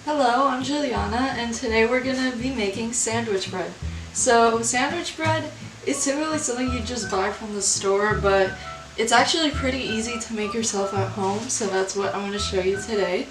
Hello, I'm Juliana, and today we're going to be making sandwich bread. So, sandwich bread is typically something you just buy from the store, but it's actually pretty easy to make yourself at home, so that's what I'm going to show you today.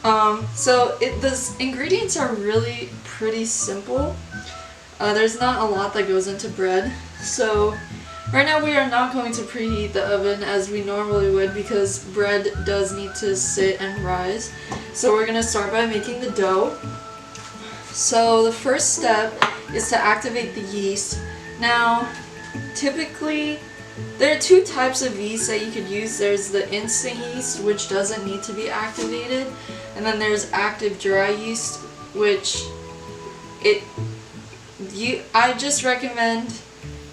The ingredients are really pretty simple. There's not a lot that goes into bread, so right now we are not going to preheat the oven as we normally would because bread does need to sit and rise. So we're going to start by making the dough. So the first step is to activate the yeast. Now, typically, there are two types of yeast that you could use. There's the instant yeast, which doesn't need to be activated, and then there's active dry yeast, which I just recommend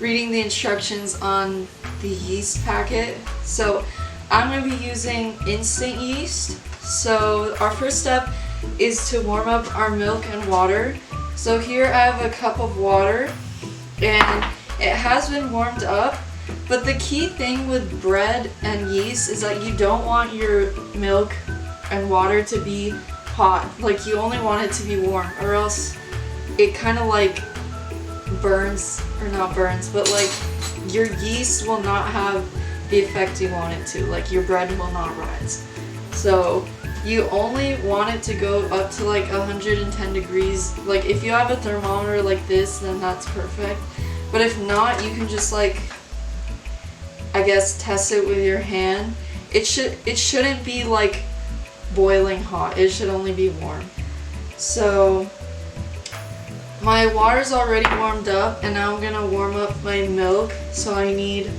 reading the instructions on the yeast packet. So I'm going to be using instant yeast. So our first step is to warm up our milk and water. So here I have a cup of water and it has been warmed up, but the key thing with bread and yeast is that you don't want your milk and water to be hot. Like, you only want it to be warm, or else it kind of like burns, or not burns, but like your yeast will not have the effect you want it to. Like, your bread will not rise. So you only want it to go up to like 110 degrees. Like, if you have a thermometer like this, then that's perfect. But if not, you can just like, I guess, test it with your hand. It shouldn't be like boiling hot. It should only be warm. So my water's already warmed up, and now I'm gonna warm up my milk. So I need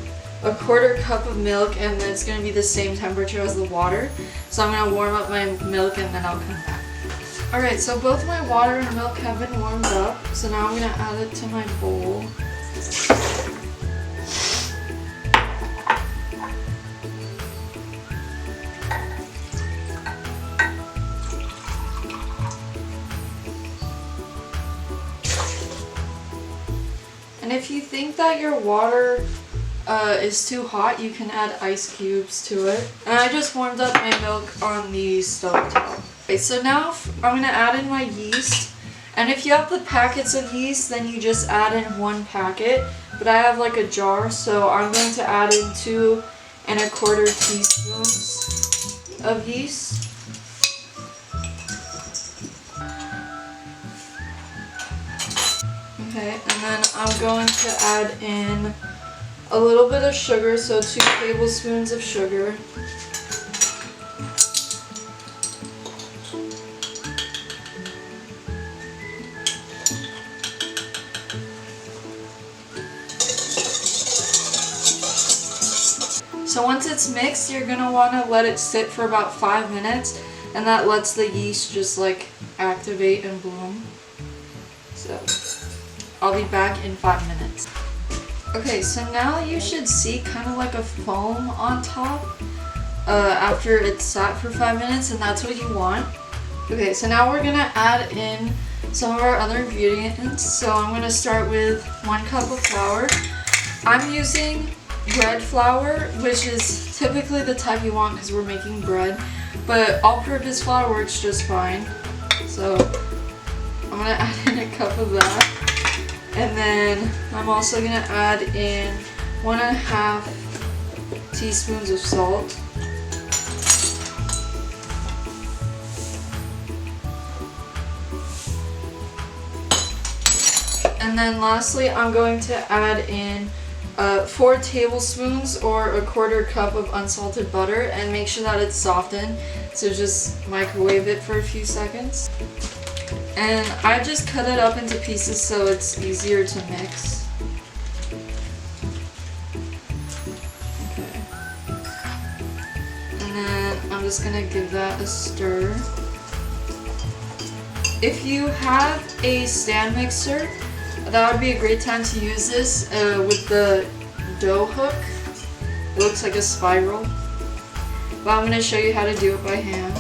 a 1/4 cup of milk, and it's gonna be the same temperature as the water. So I'm gonna warm up my milk and then I'll come back. Alright, so both my water and milk have been warmed up. So now I'm gonna add it to my bowl. And if you think that your water is too hot, you can add ice cubes to it. And I just warmed up my milk on the stove top. Okay, so now I'm gonna add in my yeast. And if you have the packets of yeast, then you just add in 1 packet. But I have like a jar, so I'm going to add in 2 1/4 teaspoons of yeast. Okay, and then I'm going to add in a little bit of sugar, so 2 tablespoons of sugar. So once it's mixed, you're going to want to let it sit for about 5 minutes, and that lets the yeast just like activate and bloom. So I'll be back in 5 minutes. Okay, so now you should see kind of like a foam on top after it's sat for 5 minutes, and that's what you want. Okay, so now we're gonna add in some of our other ingredients. So I'm gonna start with 1 cup of flour. I'm using bread flour, which is typically the type you want because we're making bread, but all-purpose flour works just fine. So I'm gonna add in a cup of that. And then I'm also going to add in 1.5 teaspoons of salt. And then lastly, I'm going to add in 4 tablespoons or 1/4 cup of unsalted butter, and make sure that it's softened. So just microwave it for a few seconds. And I just cut it up into pieces so it's easier to mix. Okay. And then I'm just gonna give that a stir. If you have a stand mixer, that would be a great time to use this with the dough hook. It looks like a spiral. But I'm gonna show you how to do it by hand,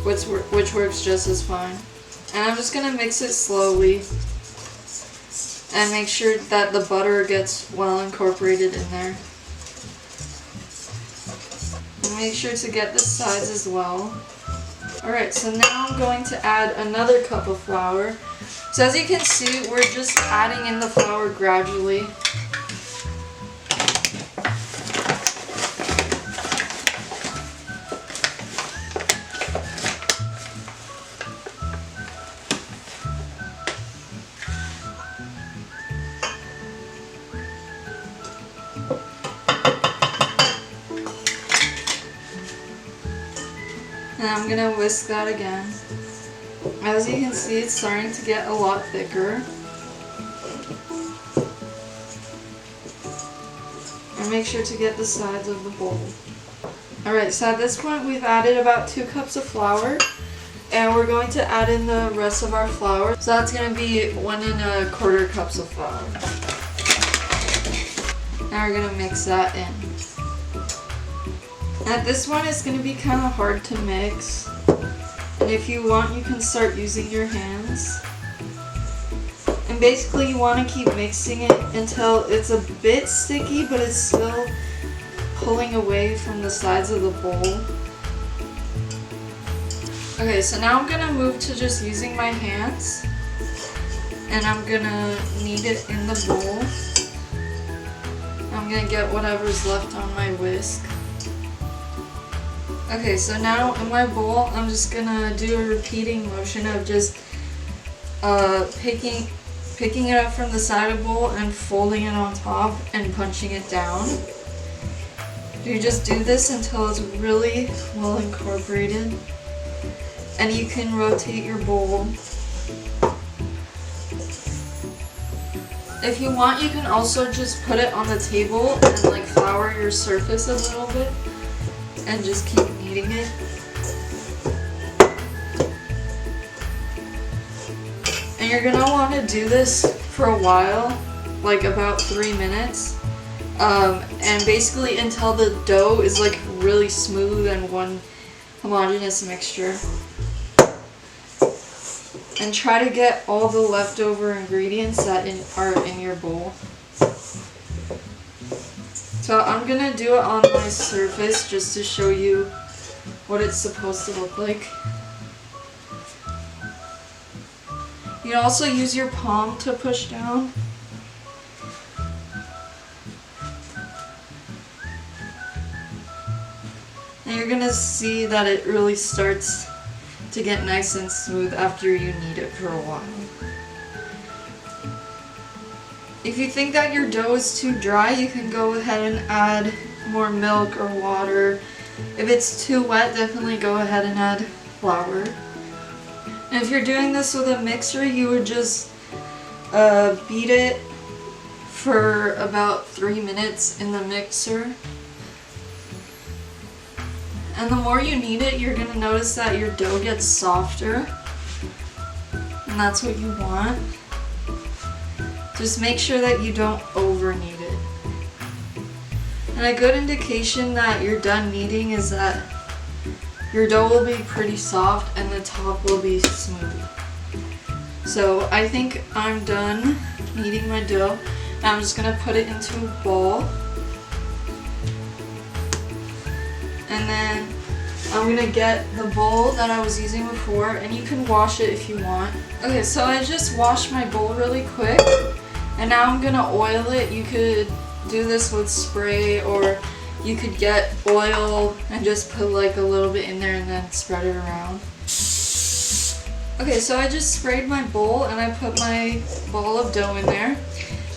which works just as fine. And I'm just going to mix it slowly and make sure that the butter gets well incorporated in there. And make sure to get the sides as well. Alright, so now I'm going to add another cup of flour. So as you can see, we're just adding in the flour gradually. And I'm gonna whisk that again. As you can see, it's starting to get a lot thicker. And make sure to get the sides of the bowl. Alright, so at this point we've added about 2 cups of flour. And we're going to add in the rest of our flour. So that's gonna be 1 1/4 cups of flour. Now we're gonna mix that in. At this one, it's going to be kind of hard to mix, and if you want, you can start using your hands. And basically, you want to keep mixing it until it's a bit sticky, but it's still pulling away from the sides of the bowl. Okay, so now I'm going to move to just using my hands, and I'm going to knead it in the bowl. I'm going to get whatever's left on my whisk. Okay, so now in my bowl, I'm just gonna do a repeating motion of just picking it up from the side of the bowl and folding it on top and punching it down. You just do this until it's really well incorporated, and you can rotate your bowl. If you want, you can also just put it on the table and like flour your surface a little bit and just keep kneading it. And you're gonna want to do this for a while, like about 3 minutes, and basically until the dough is like really smooth and one homogeneous mixture. And try to get all the leftover ingredients that are in your bowl. So I'm gonna do it on my surface just to show you what it's supposed to look like. You can also use your palm to push down. And you're gonna see that it really starts to get nice and smooth after you knead it for a while. If you think that your dough is too dry, you can go ahead and add more milk or water. If it's too wet, definitely go ahead and add flour. And if you're doing this with a mixer, you would just beat it for about 3 minutes in the mixer. And the more you knead it, you're going to notice that your dough gets softer. And that's what you want. Just make sure that you don't over knead it. And a good indication that you're done kneading is that your dough will be pretty soft and the top will be smooth. So I think I'm done kneading my dough. Now I'm just going to put it into a bowl. And then I'm going to get the bowl that I was using before, and you can wash it if you want. Okay, so I just washed my bowl really quick. And now I'm gonna oil it. You could do this with spray, or you could get oil and just put like a little bit in there and then spread it around. Okay, so I just sprayed my bowl and I put my ball of dough in there.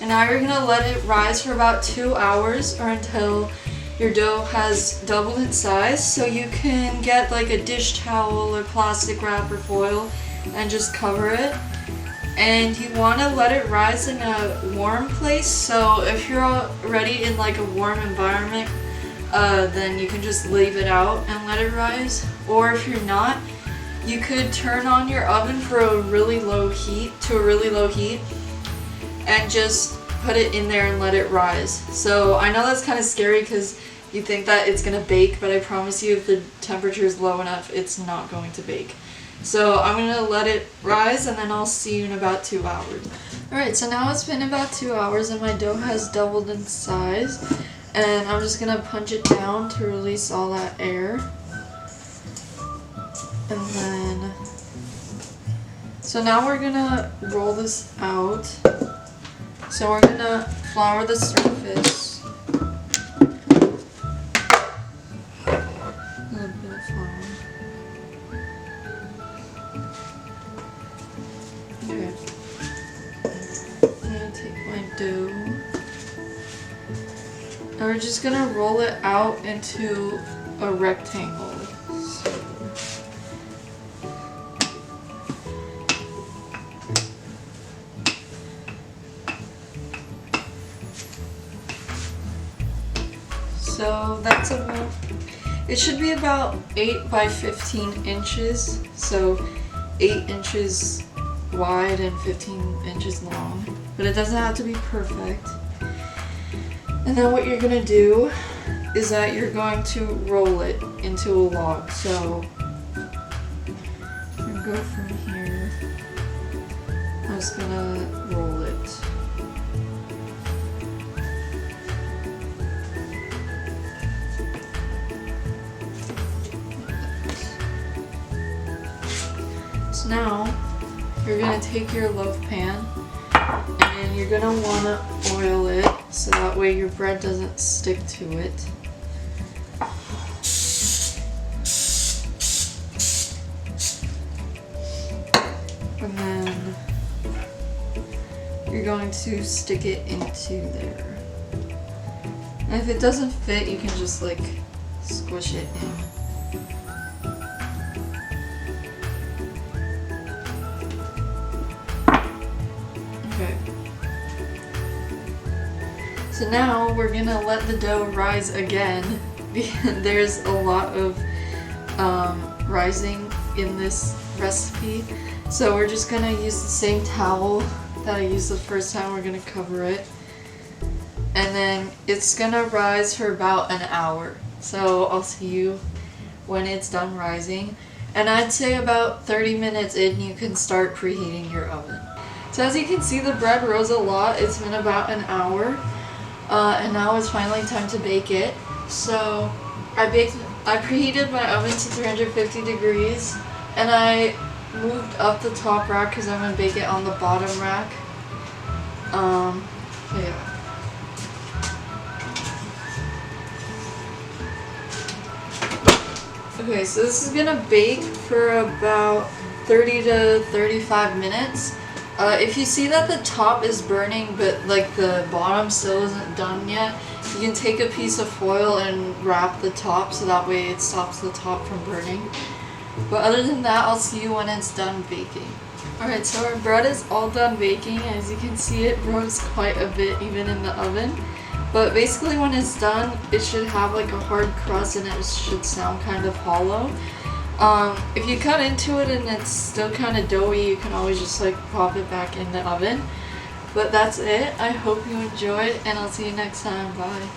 And now you're gonna let it rise for about 2 hours or until your dough has doubled in size. So you can get like a dish towel or plastic wrap or foil and just cover it. And you want to let it rise in a warm place, so if you're already in like a warm environment, then you can just leave it out and let it rise. Or if you're not, you could turn on your oven for a really low heat, and just put it in there and let it rise. So I know that's kind of scary because you think that it's going to bake, but I promise you if the temperature is low enough, it's not going to bake. So I'm going to let it rise and then I'll see you in about 2 hours. Alright, so now it's been about 2 hours and my dough has doubled in size. And I'm just going to punch it down to release all that air. And then, so now we're gonna roll this out. So we're gonna flour the surface. A little bit of flour. Okay. I'm gonna take my dough. And we're just gonna roll it out into a rectangle. So that's about, it should be about 8 by 15 inches. So 8 inches wide and 15 inches long. But it doesn't have to be perfect. And then what you're gonna do is that you're going to roll it into a log. So I'm gonna go from here. I'm just gonna roll it. So now you're gonna take your loaf pan and you're gonna wanna oil it so that way your bread doesn't stick to it. And then you're going to stick it into there. And if it doesn't fit, you can just like squish it in. Okay. So now we're gonna let the dough rise again. There's a lot of rising in this recipe. So we're just gonna use the same towel that I used the first time. We're gonna cover it. And then it's gonna rise for about an hour. So I'll see you when it's done rising. And I'd say about 30 minutes in, you can start preheating your oven. So as you can see, the bread rose a lot. It's been about an hour. And now it's finally time to bake it. So I preheated my oven to 350 degrees. And I moved up the top rack because I'm going to bake it on the bottom rack. Yeah. Okay, so this is gonna bake for about 30 to 35 minutes. If you see that the top is burning but like the bottom still isn't done yet, you can take a piece of foil and wrap the top so that way it stops the top from burning. But other than that, I'll see you when it's done baking. Alright, so our bread is all done baking. As you can see, it rose quite a bit even in the oven. But basically when it's done, it should have like a hard crust and it should sound kind of hollow. If you cut into it and it's still kind of doughy, you can always just like pop it back in the oven. But that's it. I hope you enjoyed and I'll see you next time. Bye.